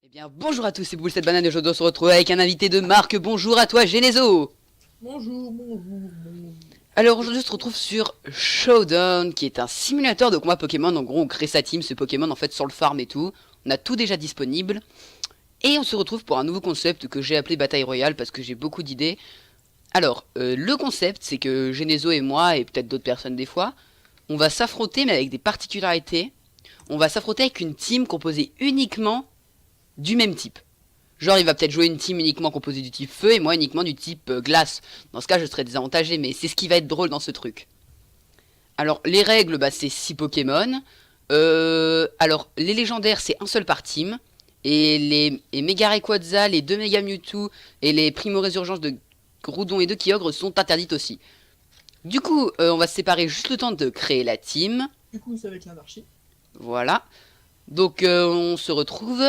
Eh bien, bonjour à tous, c'est Boule cette banane et je dois se retrouver avec un invité de marque. Bonjour à toi, Genezo. Bonjour, bonjour, bonjour. Alors aujourd'hui, on se retrouve sur Showdown, qui est un simulateur de combat Pokémon. En gros, on crée sa team, ce Pokémon, en fait, sans le farm et tout. On a tout déjà disponible. Et on se retrouve pour un nouveau concept que j'ai appelé Bataille Royale, parce que j'ai beaucoup d'idées. Alors, le concept, c'est que Genezo et moi, et peut-être d'autres personnes des fois, on va s'affronter, mais avec des particularités. On va s'affronter avec une team composée uniquement du même type. Genre, il va peut-être jouer une team uniquement composée du type feu et moi uniquement du type glace. Dans ce cas, je serais désavantagé, mais c'est ce qui va être drôle dans ce truc. Alors, les règles, bah, c'est 6 Pokémon. Alors, les légendaires, c'est un seul par team. Et Mega Rayquaza, les 2 Mega Mewtwo et les Primo Résurgence de Groudon et de Kyogre sont interdites aussi. Du coup, on va se séparer juste le temps de créer la team. Du coup, c'est avec l'anarchie. Voilà. Donc, on se retrouve.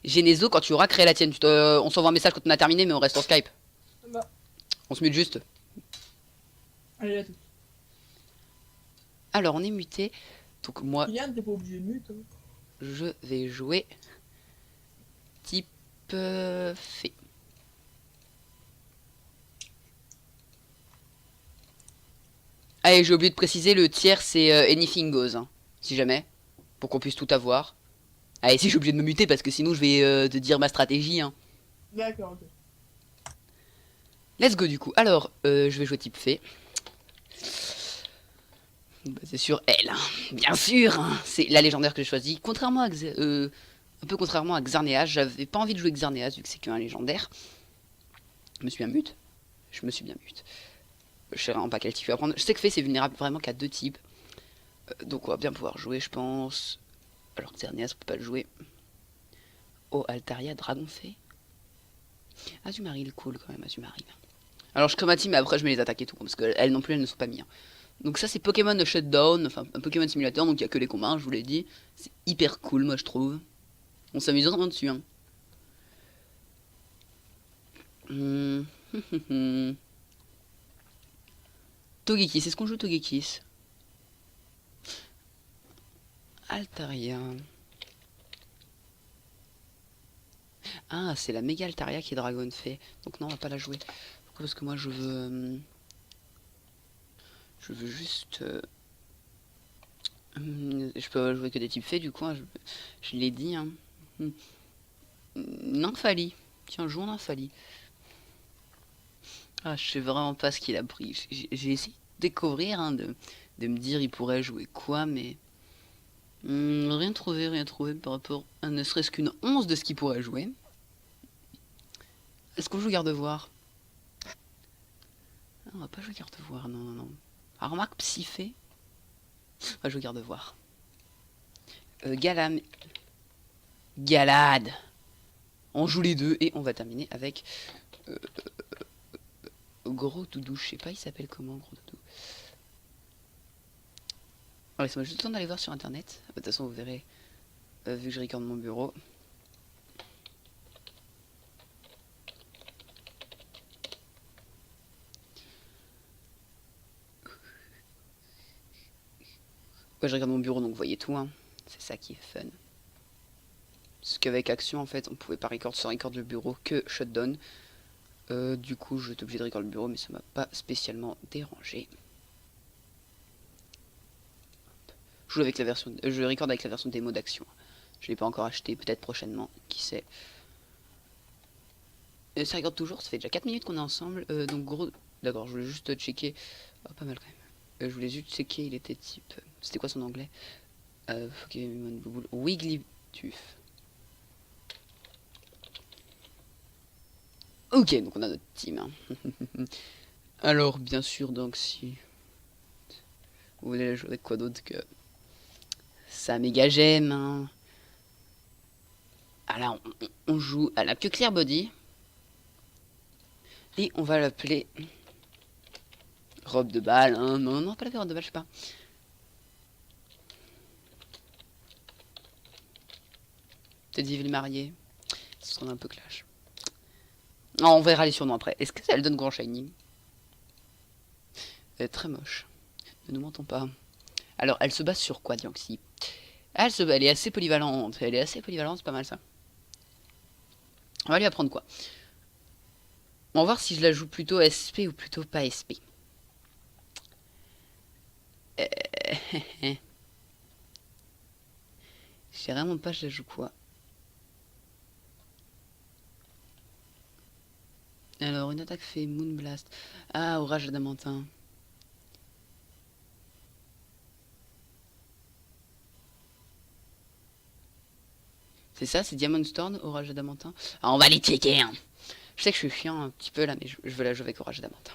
Genezo, quand tu auras créé la tienne, on s'envoie un message quand on a terminé, mais on reste en Skype. Bah, On se mute juste. allez là tout. Alors, on est muté. Donc, moi, Kylian, t'es pas obligé de mute. Hein. je vais jouer type fée. Allez, j'ai oublié de préciser, le tiers, c'est Anything Goes. Hein, si jamais. Pour qu'on puisse tout avoir. Allez, si j'ai oublié de me muter, parce que sinon, je vais te dire ma stratégie. Hein. D'accord, ok. Let's go, du coup. Alors, je vais jouer type fée. Bah, c'est sur elle, hein. Bien sûr, hein. C'est la légendaire que j'ai choisie. Contrairement à un peu contrairement à Xarneas, j'avais pas envie de jouer Xarneas vu que c'est qu'un légendaire. Je me suis bien mute. Je me suis bien mute. Je sais vraiment pas quel type je vais prendre. Je sais que Fée c'est vulnérable vraiment qu'à 2 types. Donc on va bien pouvoir jouer, je pense. Alors que Xarneas on peut pas le jouer. Oh, Altaria, Dragon Fée. Azumarill, cool quand même, Azumarill. Alors je crée ma team, mais après je mets les attaques et tout, parce qu'elles non plus elles ne sont pas mises. Hein. Donc ça c'est Pokémon Shutdown, enfin un Pokémon Simulator, donc il n'y a que les combats, hein, je vous l'ai dit. C'est hyper cool moi je trouve. On s'amuse vraiment dessus. Hein. Togekiss, est-ce qu'on joue Togekiss? Altaria. Ah, c'est la méga Altaria qui est Dragon fait. Donc non, on va pas la jouer. Pourquoi? Parce que moi je veux... je veux juste... je peux jouer que des types faits du coup, hein, je l'ai dit. Hein. Nymphalie. Tiens, jouons Nymphalie. Ah, je sais vraiment pas ce qu'il a pris. J'ai essayé de découvrir, hein, de me dire il pourrait jouer quoi, mais... rien trouvé par rapport à ne serait-ce qu'une once de ce qu'il pourrait jouer. Est-ce qu'on joue garde-voir? Ah, on va pas jouer garde-voir, non, non, non. Ah, remarque, Psyphé. On va jouer garde-voir. Galam. Galade. On joue les deux et on va terminer avec... Gros Doudou. Je sais pas, il s'appelle comment, Gros Doudou. Alors, laisse-moi juste le temps d'aller voir sur internet. De toute façon, vous verrez, vu que je regarde mon bureau. Ouais, je regarde mon bureau, donc vous voyez tout. Hein. C'est ça qui est fun. Parce qu'avec Action, en fait, on pouvait pas record sans record le bureau que Shutdown. Du coup, j'étais obligé de record le bureau, mais ça m'a pas spécialement dérangé. Je joue avec la version, je record avec la version démo d'Action. Je l'ai pas encore acheté, peut-être prochainement, qui sait. Ça regarde toujours, ça fait déjà 4 minutes qu'on est ensemble. Donc gros, d'accord, je voulais juste checker. Oh, pas mal quand même. Je voulais juste checker, il était type. C'était quoi son anglais? Pokémon Wigglytuff. Ok, donc on a notre team. Hein. Alors, bien sûr, donc si vous voulez jouer avec quoi d'autre que ça méga gemme. Hein. Ah là, on joue à la que Clear Body. Et on va l'appeler robe de balle. Hein. Non, non, pas la robe de balle, je sais pas. Peut-être Vive les mariés. Ce serait un peu clash. Non, on verra les surnoms après. Est-ce que ça elle donne grand shiny? Elle est très moche. Ne nous mentons pas. Alors, elle se base sur quoi, Dianxi? Elle est assez polyvalente. Elle est assez polyvalente, c'est pas mal ça. On va lui apprendre quoi? On va voir si je la joue plutôt SP ou plutôt pas SP. Je sais vraiment pas, je la joue quoi. Alors, une attaque fait Moonblast. Ah, Orage Adamantin. C'est ça, c'est Diamond Storm, Orage Adamantin. Ah, on va les checker, hein. Je sais que je suis chiant un petit peu là, mais je veux la jouer avec Orage Adamantin.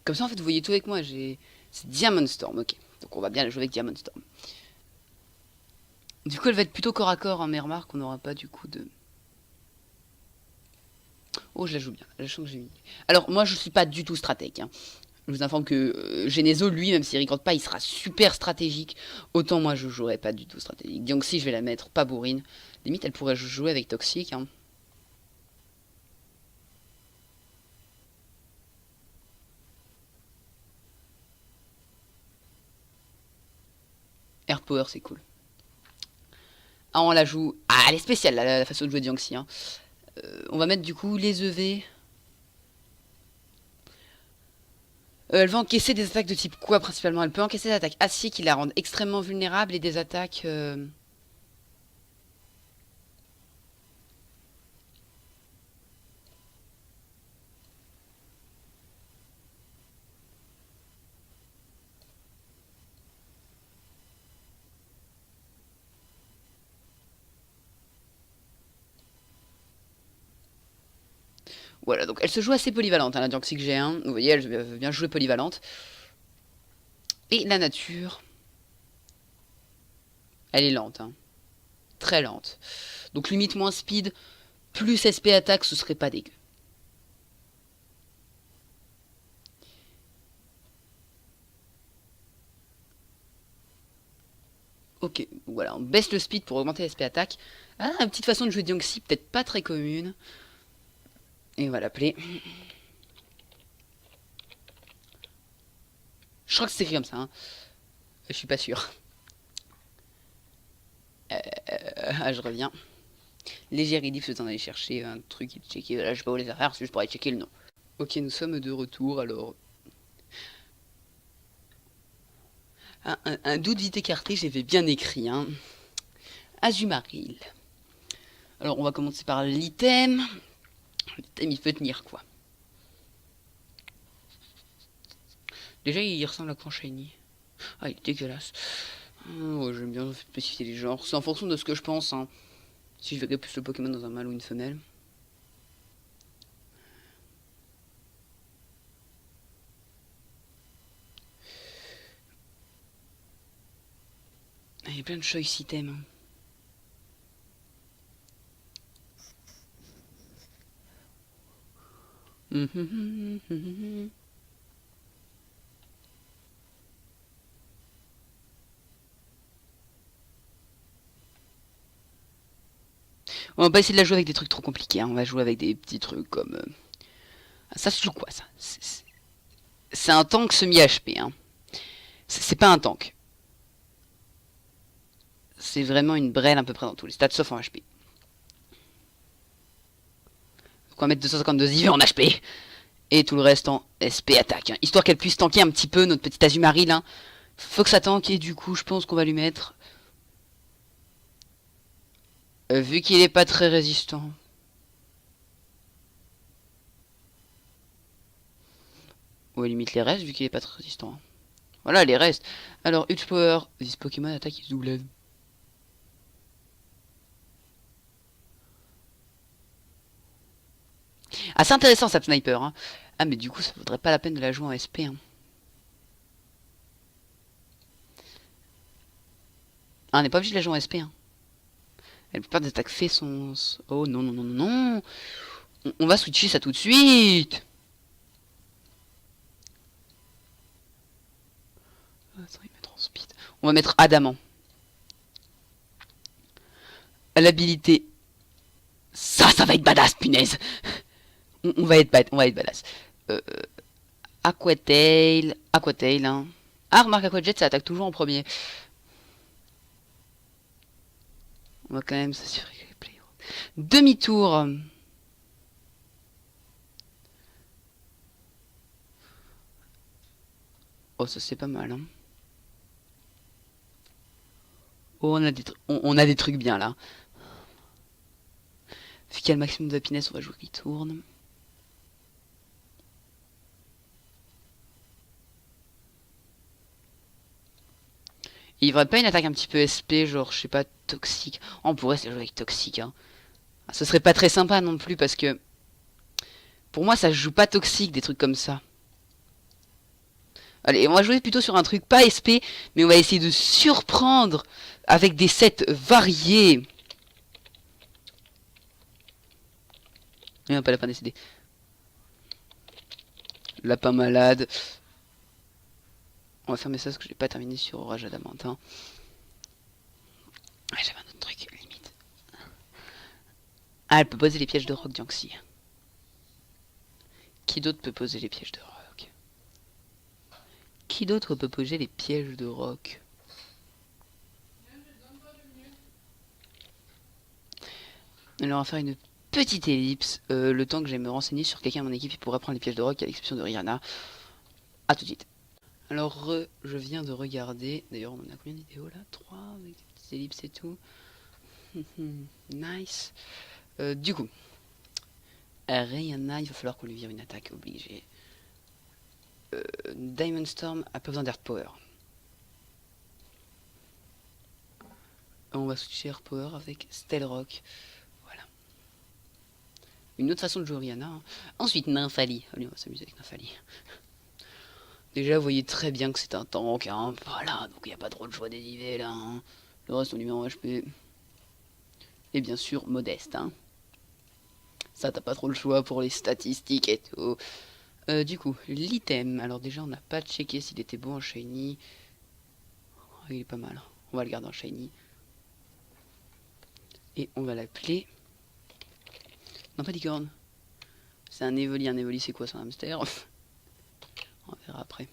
Comme ça, en fait, vous voyez tout avec moi. C'est Diamond Storm, ok. Donc on va bien la jouer avec Diamond Storm. Du coup, elle va être plutôt corps à corps, hein, mais remarque, on n'aura pas du coup de... Oh, je la joue bien. La chance que j'ai mis. Alors, moi, je suis pas du tout stratège, hein. Je vous informe que Genezo, lui, même s'il record pas, il sera super stratégique. Autant moi, je jouerai pas du tout stratégique. Donc si je vais la mettre pas bourrine. Limite, elle pourrait jouer avec Toxique, hein. Air Power, c'est cool. Ah, on la joue... Ah, elle est spéciale, la façon de jouer Jiangxi, hein. On va mettre du coup les EV. Elle va encaisser des attaques de type quoi principalement? Elle peut encaisser des attaques acier qui la rendent extrêmement vulnérable et des attaques... Voilà, donc elle se joue assez polyvalente, hein, la Jiangxi que j'ai un. Vous voyez, elle veut bien jouer polyvalente. Et la nature... Elle est lente, hein. Très lente. Donc limite moins speed, plus SP attaque, ce serait pas dégueu. Ok, voilà, on baisse le speed pour augmenter SP attaque. Ah, une petite façon de jouer Jiangxi, peut-être pas très commune. Et on va l'appeler. Je crois que c'est écrit comme ça, hein. Je suis pas sûr. Ah, je reviens. Léger Redif, je t'en aller chercher un truc et checker. Là, je sais pas où les affaires, c'est juste pour aller checker le nom. Ok, nous sommes de retour, alors... Un doute vite écarté, j'avais bien écrit, hein. Azumaril. Alors, on va commencer par l'item. L'item, il peut tenir, quoi. Déjà, il ressemble à quoi Shiny? Ah, il est dégueulasse. Ouais, j'aime bien spécifier les genres. C'est en fonction de ce que je pense, hein. Si je verrais plus le Pokémon dans un mâle ou une femelle. Il y a plein de choice items. On va pas essayer de la jouer avec des trucs trop compliqués, hein. On va jouer avec des petits trucs comme... Ah, ça se joue quoi, ça? C'est un tank semi-HP, hein. C'est pas un tank. C'est vraiment une brêle à peu près dans tous les stats, sauf en HP. Donc on va mettre 252 IV en HP. Et tout le reste en SP attaque, hein. Histoire qu'elle puisse tanker un petit peu notre petite Azumaril, hein. Faut que ça tank et du coup je pense qu'on va lui mettre... vu qu'il est pas très résistant... Ouais, limite les restes vu qu'il est pas très résistant, hein. Voilà les restes. Alors, Huge Power, this Pokémon attaque is double. Ah, c'est intéressant ça, Sniper, hein. Ah, mais du coup, ça vaudrait pas la peine de la jouer en SP, hein. Ah, on n'est pas obligé de la jouer en SP, hein. La plupart des attaques fait sont... Oh, non, non, non, non, non. On va switcher ça tout de suite. Attends, il met en speed. On va mettre Adamant. l'habilité. Ça va être badass, punaise. On va être badass. Euh, Aquatail, hein. Ah, remarque, Aquajet, ça attaque toujours en premier. On va quand même s'assurer que les players... Demi-tour. Oh, ça c'est pas mal, hein. Oh, on a des trucs bien, là. Vu qu'il y a le maximum de happiness, on va jouer qui tourne. Il y aurait pas une attaque un petit peu SP, genre, je sais pas, toxique. Oh, on pourrait se jouer avec toxique, hein. Ah, ce serait pas très sympa non plus, parce que... Pour moi, ça se joue pas toxique, des trucs comme ça. Allez, on va jouer plutôt sur un truc pas SP, mais on va essayer de surprendre avec des sets variés. Et pas lapin décédé. Lapin malade. On va fermer ça parce que j'ai pas terminé sur Orage Adamantin. Ouais, j'avais un autre truc, limite. Ah, elle peut poser les pièges de rock, Jiangxi. Qui d'autre peut poser les pièges de rock? Qui d'autre peut poser les pièges de rock? Alors on va faire une petite ellipse, le temps que j'aille me renseigner sur quelqu'un de mon équipe qui pourrait prendre les pièges de rock, à l'exception de Rihanna. A tout de suite. Alors je viens de regarder, d'ailleurs on en a combien de vidéos là? 3 avec des petites ellipses et tout. Nice. Du coup, Rihanna, il va falloir qu'on lui vire une attaque obligée. Diamond Storm a pas besoin d'Earth Power. On va switcher Air Power avec Steel Rock. Voilà. Une autre façon de jouer Rihanna. Hein. Ensuite, Nymphali. Allez, on va s'amuser avec Nymphali. Déjà, vous voyez très bien que c'est un tank. Hein. Voilà, donc il n'y a pas trop de choix dérivé là. Hein. Le reste, on lui met en HP. Et bien sûr, modeste. Hein. Ça, t'as pas trop le choix pour les statistiques et tout. Du coup, l'item. Alors déjà, on n'a pas checké s'il était beau en shiny. Oh, il est pas mal. On va le garder en shiny. Et on va l'appeler... Non, pas licorne. C'est un Evoli. Un Evoli, c'est quoi? C'est un hamster. On verra après.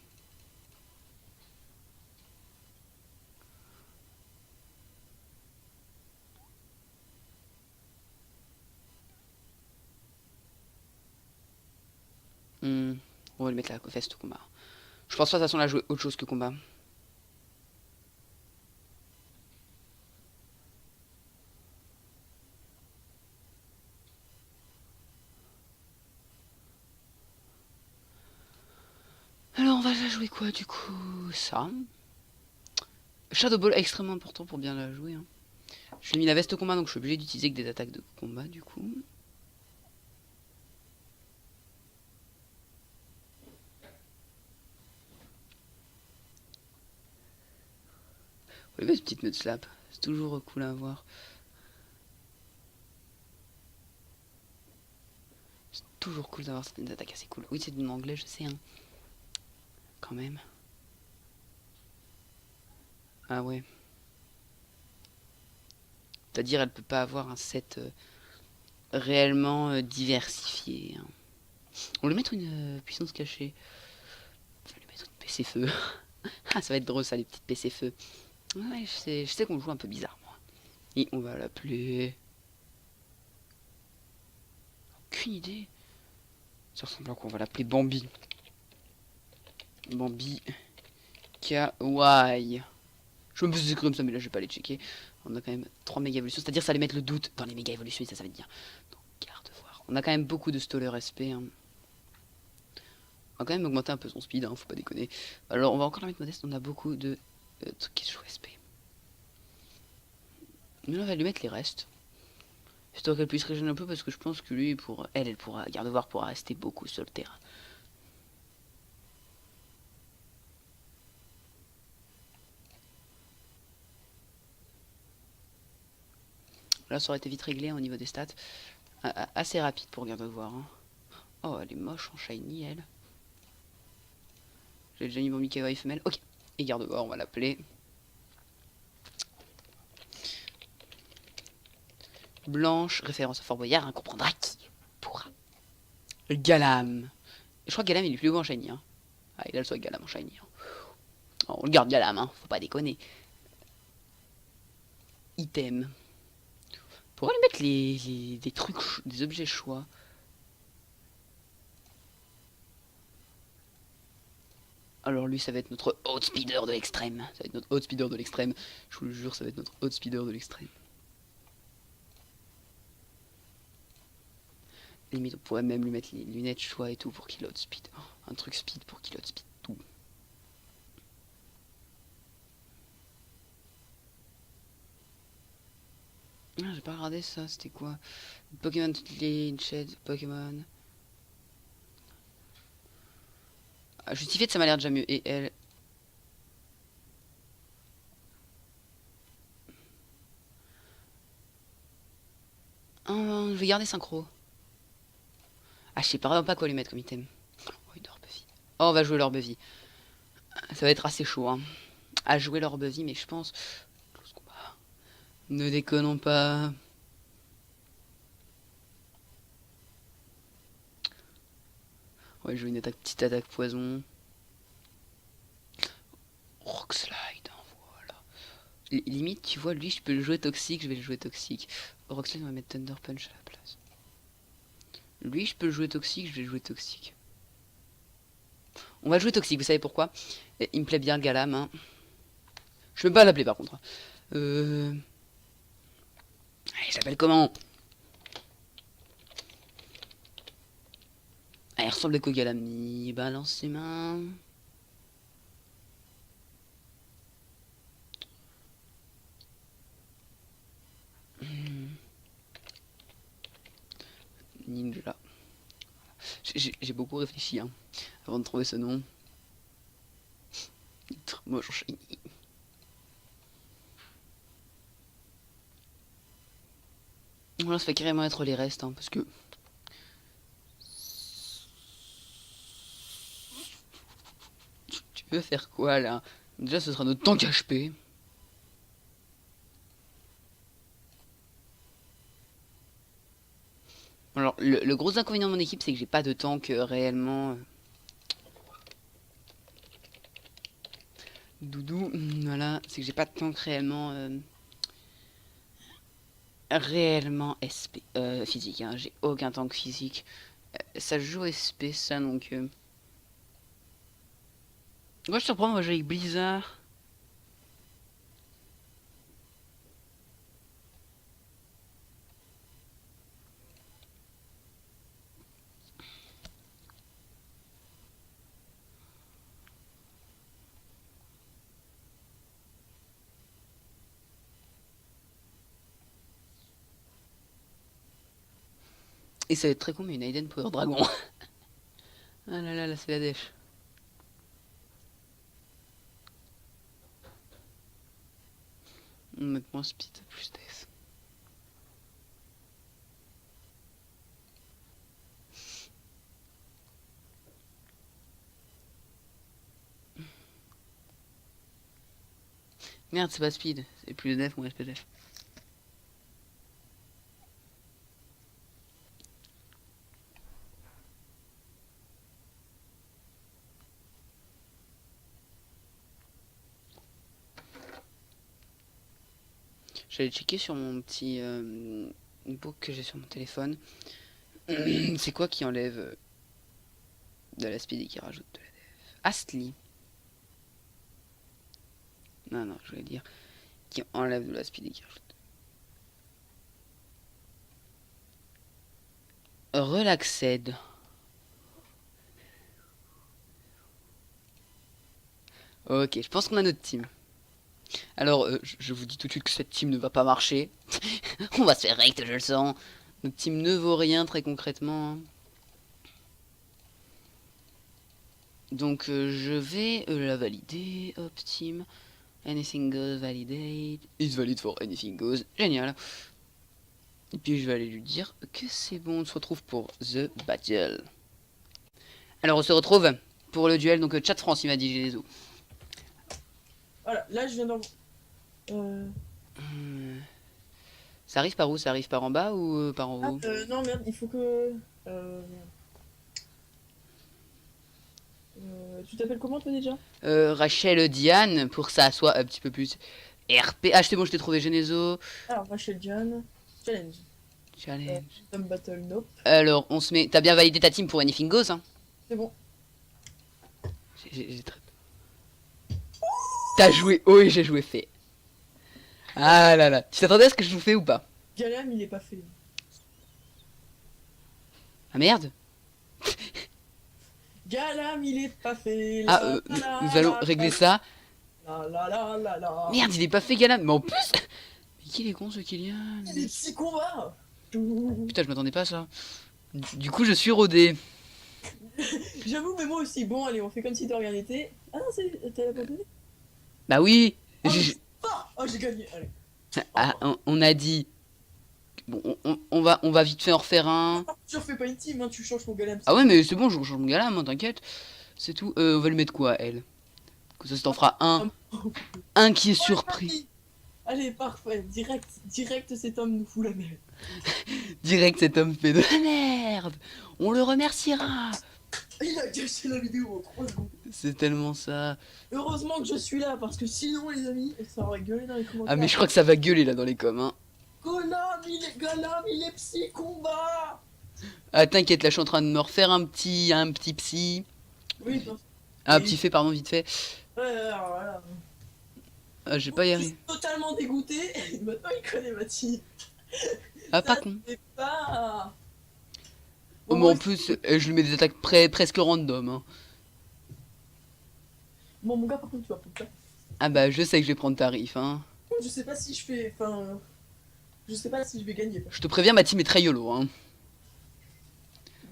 On va le mettre là, Fest au combat. Je pense pas de toute façon là jouer autre chose que combat. Alors on va la jouer quoi du coup? Ça. Shadow Ball extrêmement important pour bien la jouer. Hein. J'ai mis la veste au combat donc je suis obligé d'utiliser que des attaques de combat du coup. Oui, mais petite mode slap, c'est toujours cool à voir. C'est toujours cool d'avoir certaines attaques assez cool. Oui, c'est du anglais, je sais. Hein. Quand même. Ah ouais. C'est-à-dire, elle peut pas avoir un set réellement diversifié. Hein. On va lui mettre une puissance cachée. On va lui mettre une PC feu. Ah, ça va être drôle ça, les petites PC feu. Ouais, je sais qu'on joue un peu bizarre, moi. Et on va l'appeler... Aucune idée. Ça ressemble à quoi? On va l'appeler Bambi. Bambi. Kawaii. Je me suis comme ça, mais là je vais pas les checker. On a quand même 3 méga évolutions, c'est-à-dire ça allait mettre le doute dans les méga évolutions et ça va être bien. Donc garde voir. On a quand même beaucoup de Stoller SP. Hein. On va quand même augmenter un peu son speed, hein, faut pas déconner. Alors on va encore la mettre modeste, on a beaucoup de trucs qui se jouent SP. Mais on va lui mettre les restes. Histoire qu'elle puisse régénérer un peu parce que je pense que lui, pour elle pourra, garde voir, pourra rester beaucoup sur le terrain. Là ça aurait été vite réglé au niveau des stats. Assez rapide pour garde voir. Hein. Oh elle est moche en shiny elle. J'ai déjà mis mon Mickey femelle. Ok. Et garde voir, on va l'appeler. blanche, référence à Fort Boyard, hein, comprendra qui pourra. Galam. Je crois que Galam il est plus beau en shiny. Hein. Ah, il a le soit Galam en shiny. Hein. Oh, on le garde Galam, hein. Faut pas déconner. Item. Pourquoi lui mettre des trucs, des objets choix? Alors lui, ça va être notre outspeeder de l'extrême. Ça va être notre outspeeder de l'extrême. Je vous le jure, ça va être notre outspeeder de l'extrême. Limite, on pourrait même lui mettre les lunettes choix et tout pour qu'il outspeed. Oh, un truc speed pour qu'il outspeed tout. Ah, j'ai pas regardé ça, c'était quoi? Pokémon Shed, Pokémon. Ah, justifié ça m'a l'air déjà mieux. Et elle. Oh, je vais garder synchro. Ah, je sais vraiment pas quoi lui mettre comme item. Oh, une orbe vie. Oh, on va jouer l'orbe vie. Ça va être assez chaud, hein. À jouer l'orbe vie, mais je pense. Ne déconnons pas. Ouais, jouer une petite attaque poison. Rockslide, hein, voilà. Limite, tu vois, lui, je peux le jouer toxique, je vais le jouer toxique. Rockslide, on va mettre Thunder Punch à la place. Lui, je peux le jouer toxique, je vais le jouer toxique. On va jouer toxique, vous savez pourquoi? Il me plaît bien le Galam, hein. Je peux pas l'appeler par contre. Allez, je l'appelle comment? Ah, il ressemble à quoi Galam? Il balance ses mains. Ninja. J'ai beaucoup réfléchi hein, avant de trouver ce nom. Moi, j'en shiny. Voilà, ça fait carrément être les restes, hein, parce que... Tu veux faire quoi, là? Déjà, ce sera notre tank HP. Alors, le gros inconvénient de mon équipe, c'est que j'ai pas de tank réellement... Doudou, voilà, c'est que j'ai pas de tank réellement... réellement SP, physique, hein. J'ai aucun tank physique. Ça joue SP, ça, donc... Moi, je surprends, moi, j'ai avec Blizzard. Et ça va être très con, mais une Aiden Power Dragon. Ah là là, là c'est la dèche. On va mettre moins speed, plus death. Merde, c'est pas speed, c'est plus def, moins SPDF. J'allais checker sur mon petit book que j'ai sur mon téléphone. C'est quoi qui enlève de la speed et qui rajoute de la def? Astly. Non, non, je voulais dire qui enlève de la speed et qui rajoute. Relaxed. Ok, je pense qu'on a notre team. Alors, je vous dis tout de suite que cette team ne va pas marcher. On va se faire rect, je le sens. Notre team ne vaut rien, très concrètement. Donc, je vais la valider. Hop, team. Anything goes, validate. Is valid for anything goes. Génial. Et puis, je vais aller lui dire que c'est bon. On se retrouve pour The Battle. Alors, on se retrouve pour le duel. Donc, chat France, il m'a dit Jésus. Voilà, là je viens d'en... Ça arrive par où? Ça arrive par en bas ou par en Ah, haut? non, merde, il faut que... merde. Tu t'appelles comment, toi, déjà? Rachel Diane, pour que ça soit un petit peu plus RP. Ah, c'est bon, je t'ai trouvé Genezo. Alors, Rachel John, challenge. Challenge. Tom Battle, nope. Alors, on se met. T'as bien validé ta team pour Anything Goes, hein? C'est bon. J'ai très- T'as joué haut et j'ai joué fait. Ah là là. Tu t'attendais à ce que je joue fait ou pas? Galam, il est pas fait. Ah merde. Galam, il est pas fait. Ah, La, la, nous allons la, régler ça. la, la, la, la, la. Merde, il est pas fait Galam. Mais en plus. Mais qui est con ce Kylian? Il est psychombat. Putain, je m'attendais pas à ça. Du coup, je suis rodé. J'avoue, mais moi aussi. Bon, allez, on fait comme si de rien n'était. Ah non, t'as abandonné? Bah oui. Oh, J'ai- oh, j'ai gagné. Allez. Ah, on a dit. Bon, on va vite fait en refaire un. Tu refais pas une team, hein, tu changes ton Galam. Ah ouais, mais c'est bon, je change mon Galam, hein, t'inquiète. C'est tout. On va lui mettre quoi, elle? Comme ça t'en fera un. Un qui est surpris. Allez, parfait. Direct, cet homme nous fout la merde. Direct, cet homme fait de la merde. On le remerciera. Il a gâché la vidéo en 3 secondes. C'est tellement ça. Heureusement que je suis là, parce que sinon, les amis, ça aurait gueulé dans les commentaires. Ah, mais je crois que ça va gueuler là dans les coms, hein. Galam, il est psy-combat. Ah, t'inquiète, là, je suis en train de me refaire un petit psy. Oui, bien sûr. Un Oui. petit fait, pardon, vite fait. Ouais, alors, voilà. Ah, j'ai pas y Je arrivé. suis totalement dégoûté. Maintenant, il connaît ma team. Ah, pas Ça, con. c'est pas... Oh, Bon, mais en moi, plus, je lui mets des attaques presque random, hein. bon, mon gars, par contre, tu vas prendre ça. Ah bah, je sais que je vais prendre tarif, hein. Je sais pas si je fais... Enfin... Je sais pas si je vais gagner. Je te préviens, ma team est très YOLO, hein.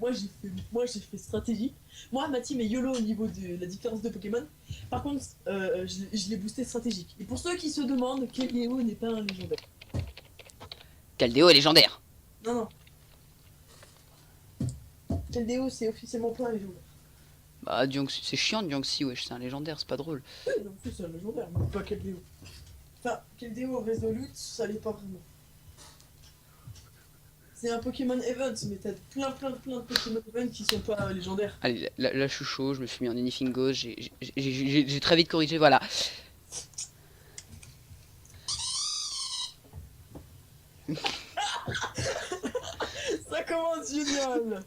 Moi, j'ai fait stratégie. Moi, ma team est YOLO au niveau de la différence de Pokémon. Par contre, je l'ai boosté stratégique. Et pour ceux qui se demandent, Keldeo n'est pas un légendaire. Caldeo est légendaire. Non, non. Keldeo, c'est officiellement pas un légendaire. Bah, Dianxi, c'est chiant, Dianxi, wesh, c'est un légendaire, c'est pas drôle. Oui, non plus, c'est un légendaire, mais pas Keldeo. Enfin, Keldeo Resolute, ça l'est pas vraiment. C'est un Pokémon Event, mais t'as plein de Pokémon Event qui sont pas légendaires. Allez, là, je suis chaud, je me suis mis en Anything Goes, j'ai très vite corrigé, voilà. Ça commence génial.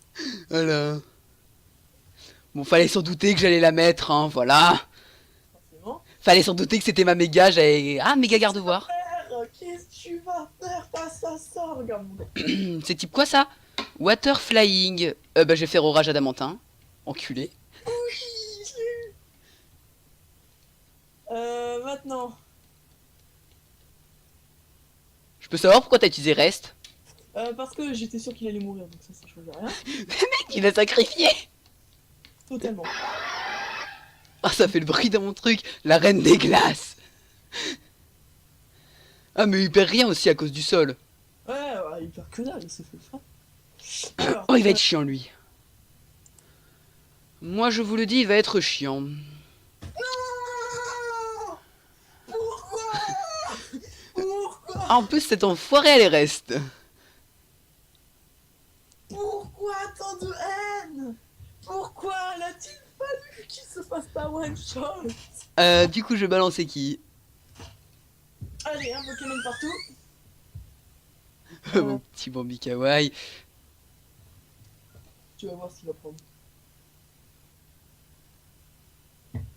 Voilà. Bon, fallait s'en douter que j'allais la mettre, hein, voilà. Forcément. Fallait s'en douter que c'était ma méga, j'avais... Ah, méga garde-voir. Frère, qu'est-ce que tu vas faire face à ça? Regarde mon gars. C'est type quoi, ça? Water Flying. Bah, je vais faire Orage Adamantin. Enculé. Oui, je l'ai eu. Maintenant. Je peux savoir pourquoi t'as utilisé Rest? Parce que j'étais sûr qu'il allait mourir, donc ça change rien. Il l'a sacrifié. Totalement. Ah, ça fait le bruit dans mon truc. La reine des glaces. Ah, mais il perd rien aussi à cause du sol. Ouais, il perd que dalle, il se fait ça. Alors, Oh, il va être chiant, lui. Moi, je vous le dis, il va être chiant. Non. Pourquoi? Pourquoi? Ah, en plus, cet enfoiré, elle reste. Pourquoi tant de haine? Pourquoi l'a-t-il fallu qu'il se fasse pas one shot? Du coup, je vais balancer qui? Allez, un Pokémon partout. Mon petit Bambi Kawaii. Tu vas voir ce qu'il va prendre.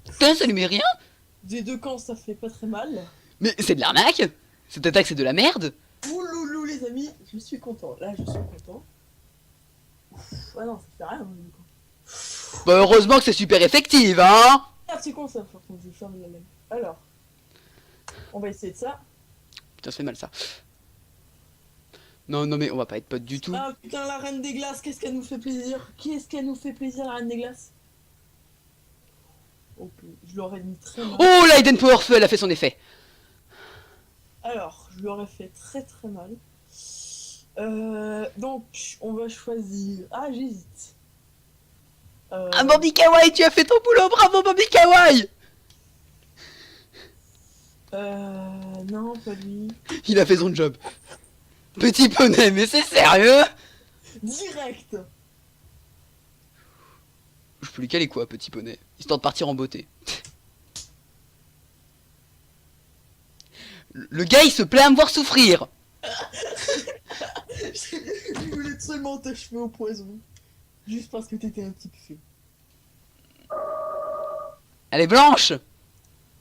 Putain, ça lui met rien. Des deux camps, ça fait pas très mal. Mais c'est de l'arnaque. Cette attaque, c'est de la merde. Ouloulou les amis, je suis content. Là, je suis content. Ouf, ah non, ça fait rien. Du coup. Bah, heureusement que c'est super effective, hein. Ah, c'est con ça, par contre, je ferme la même. Alors, on va essayer de ça. Putain, ça fait mal, ça. Non, non, mais on va pas être potes du tout. Ah putain, la reine des glaces, qu'est-ce qu'elle nous fait plaisir? Qu'est-ce qu'elle nous fait plaisir, la reine des glaces? Ok, je l'aurais mis très mal. Oh, la Hidden Powerful a fait son effet. Alors, je l'aurais fait très mal. Donc, on va choisir... Ah, j'hésite. Ah, Bambi Kawaii, tu as fait ton boulot, bravo Bambi Kawaii. Non, pas lui. Il a fait son job. Petit poney, mais c'est sérieux? Direct. Je peux lui caler quoi, petit poney? Histoire de partir en beauté. Le gars, il se plaît à me voir souffrir. Je voulais seulement t'achever au poison. Juste parce que t'étais un petit peu fait. Elle est blanche.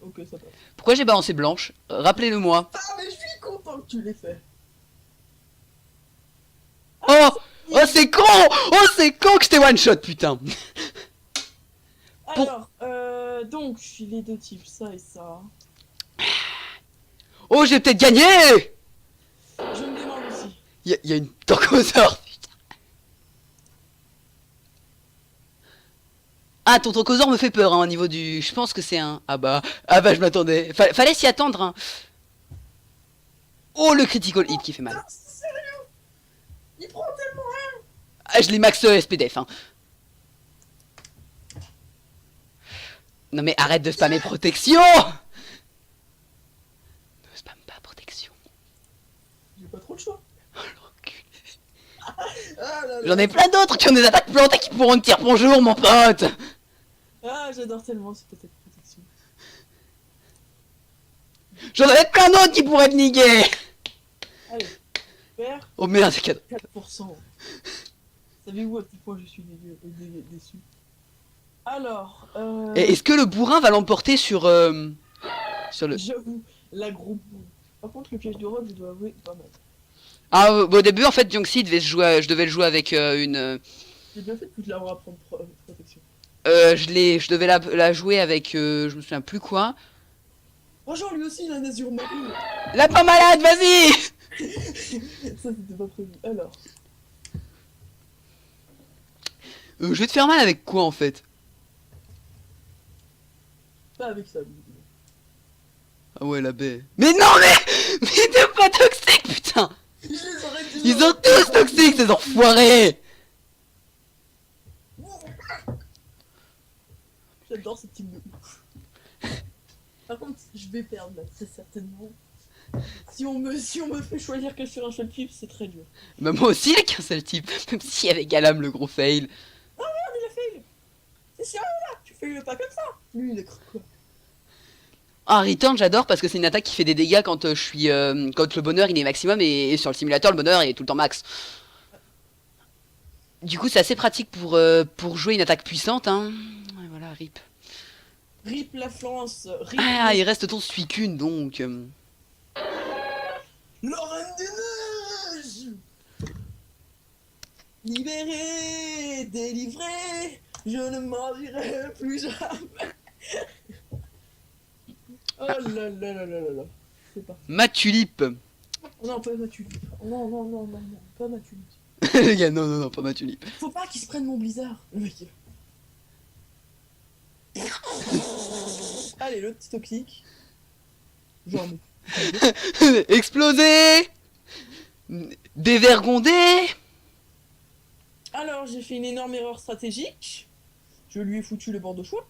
Ok, ça passe. Pourquoi j'ai balancé blanche? Rappelez-le-moi. Ah, mais je suis content que tu l'aies fait. Oh! Oh, c'est con! Oh, c'est con que je t'ai one shot, putain! Alors, donc, les deux types, ça et ça. Oh, j'ai peut-être gagné! Je me demande aussi. Y a une torcosaure, putain. Ah, ton torcosaure me fait peur, hein, au niveau du... Je pense que c'est un... Ah bah, je m'attendais. Fallait s'y attendre, hein. Oh, le critical hit qui fait mal. Putain, c'est sérieux? Il prend tellement rien. Ah, je l'ai max SPDF, hein. Non mais arrête de spammer protection! Ne spamme pas protection. J'ai pas trop le choix. Oh l'enculé. Ah là là. J'en ai plein d'autres qui ont des attaques plantées qui pourront te dire bonjour mon pote! Ah, j'adore tellement cette attaque protection. J'en avais plein d'autres qui pourraient te niquer! Allez, vert, Oh merde, c'est cadeau. 4%. Savez-vous à quel point je suis déçu? Alors, Et est-ce que le bourrin va l'emporter sur le... j'avoue, la gros boue. Par contre, le piège de rock, je dois avouer, pas mal. Ah, au début en fait, Yongxi devait se jouer, je devais le jouer avec une... J'ai bien fait de toute l'avoir à prendre protection. je devais la jouer avec, je me souviens plus quoi. Franchement, lui aussi, il a un azur marine. Lapin malade, vas-y! Ça, c'était pas prévu. Alors, Je vais te faire mal avec quoi en fait? pas avec ça, lui. Ah ouais, la baie. Mais non, mais t'es pas toxique, putain! Je les aurais dit. Ils sont tous toxiques, ces enfoirés! J'adore ce type de ouf. Par contre, je vais perdre là, très certainement. Si on me fait choisir que sur un seul type, c'est très dur. Bah moi aussi, il y a qu'un seul type. Même s'il y avait Galam, le gros fail. Oh merde, il a fail. C'est sérieux là? Tu fais le pas comme ça? Lui, il est quoi? Ah, Return, j'adore parce que c'est une attaque qui fait des dégâts quand je suis... quand le bonheur il est maximum et sur le simulateur, le bonheur il est tout le temps max. Du coup, c'est assez pratique pour jouer une attaque puissante, hein. Et voilà, rip. Rip la France, rip. Ah, il reste ton Suicune, donc... La reine des neiges. Libéré, délivré, je ne mendirai plus jamais. Oh là là là là là là. C'est parti. Ma tulipe. Non, pas ma tulipe. Non, non, non, non, non, pas ma tulipe. Les gars, non, non, non, pas ma tulipe. Faut pas qu'il se prenne mon blizzard, le mec. Allez, le petit toxique. Genre, Exploser. Dévergondé. alors, j'ai fait une énorme erreur stratégique. Je lui ai foutu le bord de choix.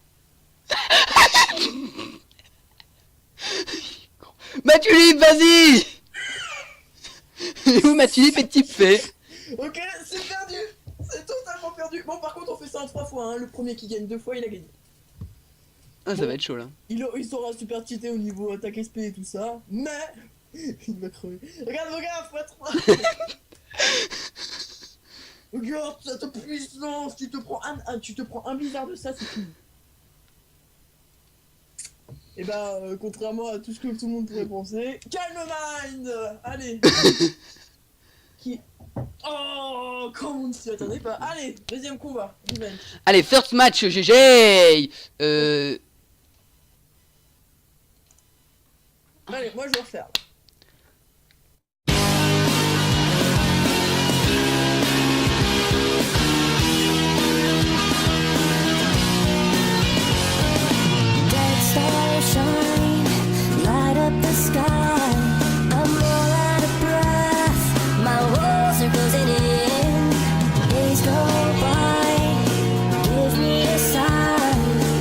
Ma tulipe, vas-y. Et où ma tulipe est type fait? Ok, c'est perdu. C'est totalement perdu. Bon, par contre, on fait ça en 3 fois. Hein. Le premier qui gagne 2 fois, il a gagné. Ah, ça va être chaud là. Il sera super cheaté au niveau attaque SP et tout ça. Mais il va crever. Regarde, regarde, x3. Regarde cette puissance. Tu te prends un blizzard de ça, c'est fini. Et bah, contrairement à tout ce que tout le monde pourrait penser, calme mind. Allez. Qui... Oh, comment on ne s'y attendait pas. Allez, deuxième combat. Revenge. Allez, first match GG. Allez, moi je vais refaire. Bright stars shine, light up the sky. I'm all out of breath, my walls are closing in. Days go by, give me a sign.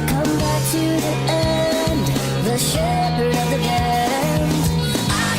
Come back to the end, the shepherd of the band. I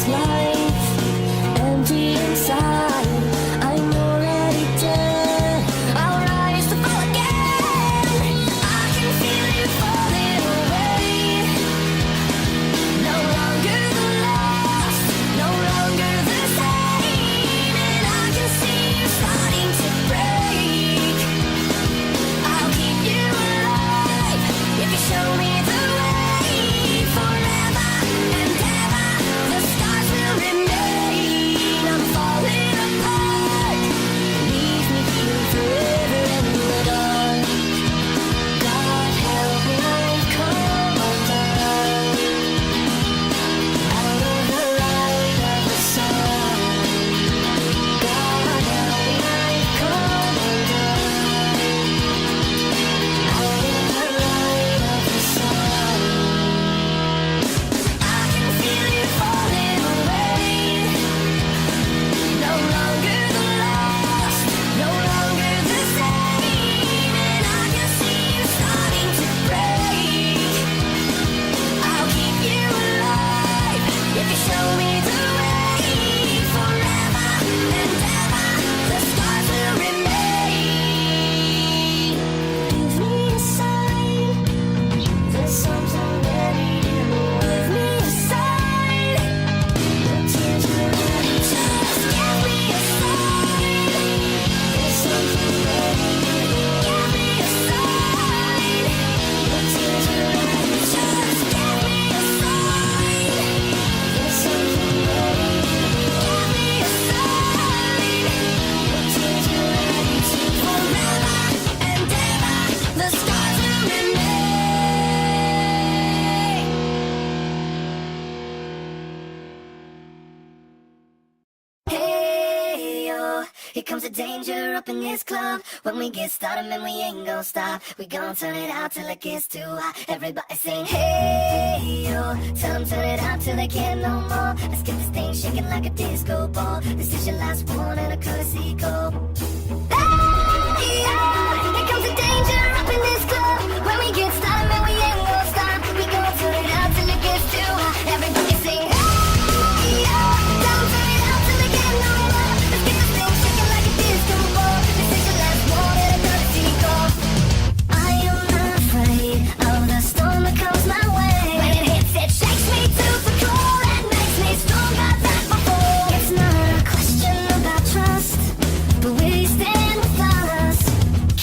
this life, empty inside. I'm already dead. I'll rise to fall again. I can feel you falling away. No longer the lost, no longer the same, and I can see you starting to break. I'll keep you alive if you show me the way. Forever and ever, the stars will remain. I'm falling apart. Leave me here forever in the dark. God help me, I've come undone. Out of the light of the sun. God help me, I've come undone. Out of the light of the sun. I can feel you falling away. No longer the lost, no longer the same, and I can see you starting to break. I'll keep you alive if you show me the way. Forever and ever, the scars will remain. Give me a sign. There's something buried in the world. Give me a sign. The tears will ready. Just give me a sign. There's something buried in the world. Give me a sign. The tears will ready. Just give me a sign. There's something buried in the world. Give me a sign. The tears will ready. Forever and ever, the scars will remain. Hey yo, here comes the danger up in this club. When we get started, man, we ain't gon' stop. We gon' turn it out till it gets too hot. Everybody sing, hey yo. Tell 'em turn it out till they can't no more. Let's get this thing shaking like a disco ball. This is your last one and a courtesy call. Hey yo, here comes the danger up in this club. When we get started, man, we ain't gon' stop. We gon' turn it out till it gets too hot. Everybody sing, hey yo. Tell 'em turn it out till they can't no more. Let's get this thing shaking like a disco ball. This is your last one and a courtesy call. I am not afraid of the storm that comes my way. When it hits, it shakes me to the core and makes me stronger than before. It's not a question about trust, but we stand with us.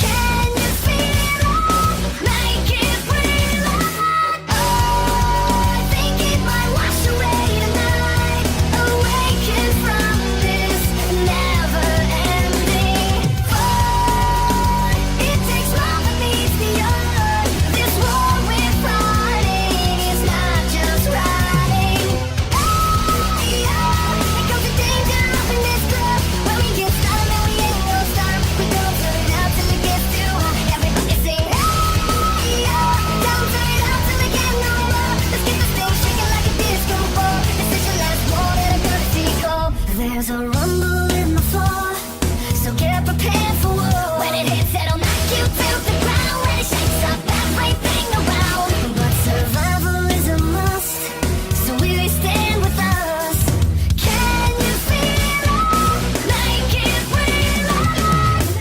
Can you feel it? Make it real. Oh, I think it might wash away tonight. Awaken from this never-ending fight. It takes more than meets the earth. This war we're fighting is not just riding. Hey, yeah, here comes the danger up in this club. When we get started, man, we ain't gon' stop. We gon' turn it out till it gets too hot. Everybody sing, hey, yeah. Tell 'em turn it out till they can't no more. Let's get this thing shaking like a disco ball. This is your last one and a courtesy call. There's a rumble in the floor, so get prepared for war. When it hits, it'll knock you to the ground. When it shakes up everything around. But survival is a must, so will you stand with us? Can you feel it? Make it real.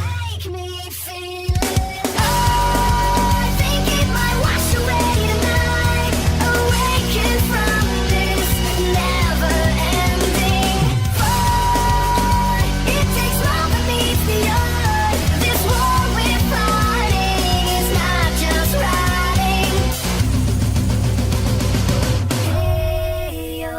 Make me feel it. Oh, I think it might wash away tonight. Awaken from this never-ending fight. It takes more than meets the earth. This war we're fighting is not just riding. Hey yo,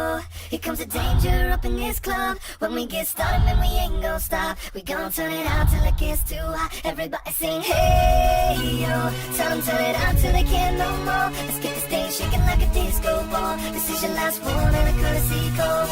here comes the danger up in this club. When we get started, man, we ain't gon' stop. We gon' turn it out till it gets too hot. Everybody sing, hey yo. Tell 'em turn it out till they can't no more. Let's get this thing shaking like a disco ball. This is your last one and a courtesy call.